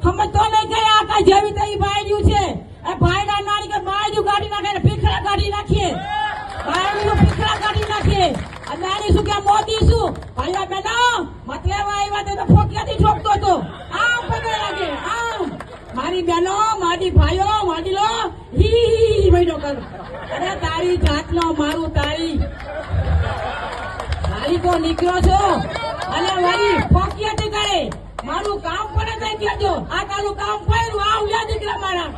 સમજતો નહીં કે આ કઈ જેવી તઈ ભાઈડ્યું છે. એ ભાઈડા નાની કે ભાઈડ્યું કાઢી નાખે, પીખડા કાઢી નાખીએ, ભાઈડ્યું પીખડા કાઢી નાખીએ. અદાણી શું કે મોદી શું ભાઈઓ બહેનો મતલબ આવ્યા તો ફોકિયાથી ઠોકતો હતો. આમ પગે લાગે આમ. મારી બહેનો મારી ભાઈઓ મારી લો હી મહિનો કર. અરે તારી જાતનો મારું તારી કો નીકળ્યો છો અને વળી ફોકિયાથી કરે. મારું કામ પડે તો કહેજો. આ તારું કામ પડ્યું આવ યા દીકરા મારા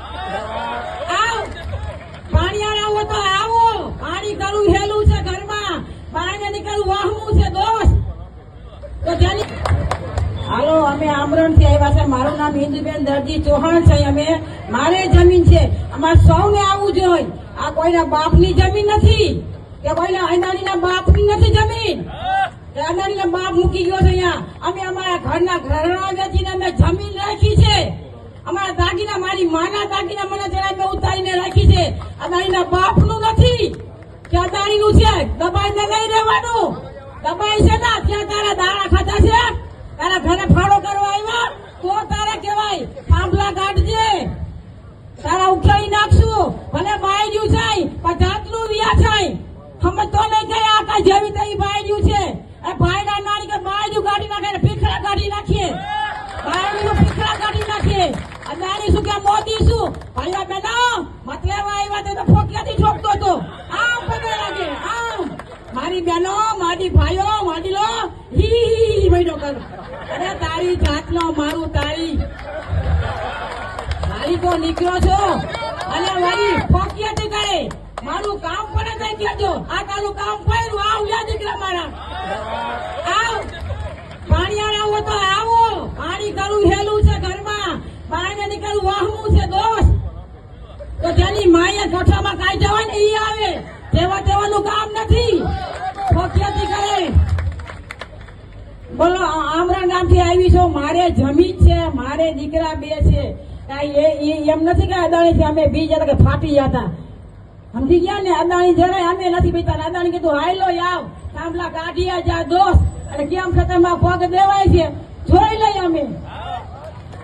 આવ. પાણી આવો તો આવો. પાણી કરું હેલું છે ઘરમાં, પાણી નીકળવું વાહવું છે દોસ્ત. તો જેની હાલો અમે આમરણ થી આવ્યા છે. મારું નામ હિન્દુબેન દરજી ચૌહાણ છે. અમે મારે જમીન છે. અમારે સૌને આવવું જોઈએ. આ કોઈના બાપની જમીન નથી કે કોઈના અદાણીના બાપની નથી જમીન. અદાણીના બાપ મૂકી ગયો છે અહીંયા. અમે અમારા ઘરના ઘરણા વેચીને અમે જમીન રાખી છે. અમારા દાગીના મારી માના દાગીના મને જરા મેં ઉતારીને રાખી છે. અદાણીના બાપનું નથી કે અદાણીનું છે. દબાઈને નહીં રહેવાનું. દબાઈ છે ને ત્યાં તારા દાણા ખાતા છે. તારા ઘરે ફાળો કરવા આવ્યા તો તારે કહેવાય થાંભલા કાઢજે. તારા ઉખેડી નાખશું. ભલે બાયડ્યું છે પણ જાતનું વ્યા છે. સમજતો નહીં કે આ કઈ જેવી તઈ બાયડ્યું છે. એ ભાઈડા નાની કે બાયડ્યું કાઢી નાખે, પીખડા કાઢી નાખીએ, બાયડ્યું પીખડા કાઢી નાખીએ. અદાણી શું કે મોદી શું ભાઈઓ બહેનો મતલબ આવ્યા તો ફોકિયાથી ઠોકતો હતો. આમ પગે લાગે આમ. મારી બહેનો મારી ભાઈઓ મારી લો હી મહિનો કર. અરે તારી જાતનો મારું તારી કો નીકળ્યો છો અને વળી ફોકિયાથી કરે. મારું કામ પડે તો કહેજો. આ તારું કામ પડ્યું આવ યા દીકરા મારા આવ. પાણી આવો તો આવો. પાણી કરું હેલું છે ઘરમાં, પાણી નીકળવું વાહવું છે દોસ્ત. તો જેની માએ ગોઠામાં કાઈ જવાય ને ઈ આવે. તેવા તેવાનું કામ નથી. ફોકિયાથી કરે. બોલો આમરણ ગામથી આવી છો. મારે જમીન છે, મારે દીકરા બે છે. એમ નથી કે અદાણી થી અમે બીજા કે ફાટી જતા. સમજી ગયા ને? અદાણી જરાય અમે નથી બીતા. અદાણી કીધું હાલો આવ થાંભલા કાઢી જા દોસ્ત. અને કેમ ખતરમાં પગ દેવાય છે જોઈ લઈ અમે.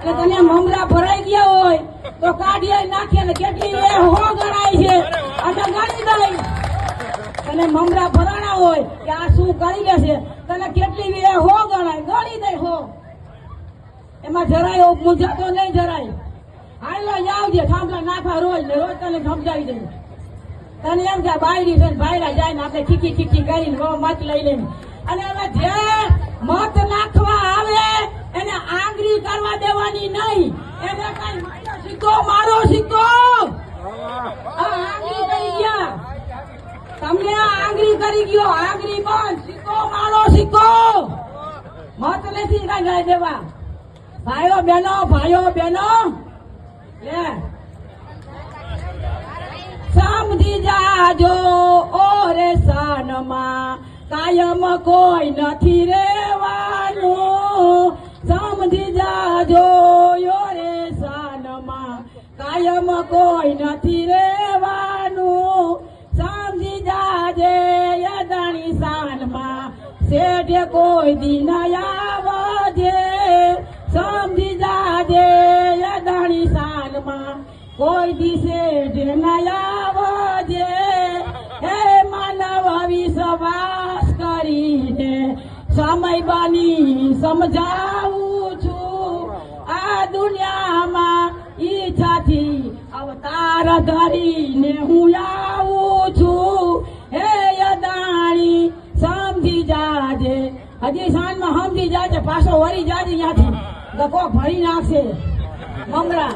અને તને મમરા ભરાઈ ગયા હોય તો કાઢી નાખીએ ને કેટલી એ હો ગણાય છે અમે ગણી દઈ. તને મમરા ભરાણા હોય કે આ શું કરી લેશે તને કેટલી એ હો ગણાય ગણી દઈ હો. એમાં જરાય મૂંઝાતો નહીં જરાય. હાલો આવજે થાંભલા નાખવા રોજ ને રોજ તને સમજાવી દે. તને એમ કે બાયડી છે ભાઈરા જાય ને આપણે ખીખી ખીખી કરીને મત લઈ લઈને. અને હવે જે મત નાખવા આવે એને આંગળી કરવા દેવાની નહીં. એને કઈ મારો સિક્કો મારો સિક્કો આંગળી કરી ગયા. તમને આંગળી કરી ગયો. આંગળી બંધ. સિક્કો મારો સિક્કો. મત નથી કઈ ગાય દેવા. ભાઈઓ બહેનો લે સમજી જાજો ઓરે સાનમાં કાયમ કોઈ નથી રેવાનું. સમજી જાજો ઓરે સાનમાં કાયમ કોઈ નથી રેવાનું. સમજી જાજે અદાણી સાનમાં શેઠે કોઈ દી ન આવજે. સમજી જાજે અદાણી સાનમાં કોઈ દિશે આવજે. હે માનવ વિશ્વાસ કરીને સમય બની સમજાવું છું. આ દુનિયામાં ઈચ્છાથી અવતાર ધરીને હું આવું છું. હે અદાણી સમજી જાજે. હજી સાંજમાં સમજી જાજે. પાછો વળી જાજે ત્યાંથી ધક્કો ભરી નાખશે મમરા.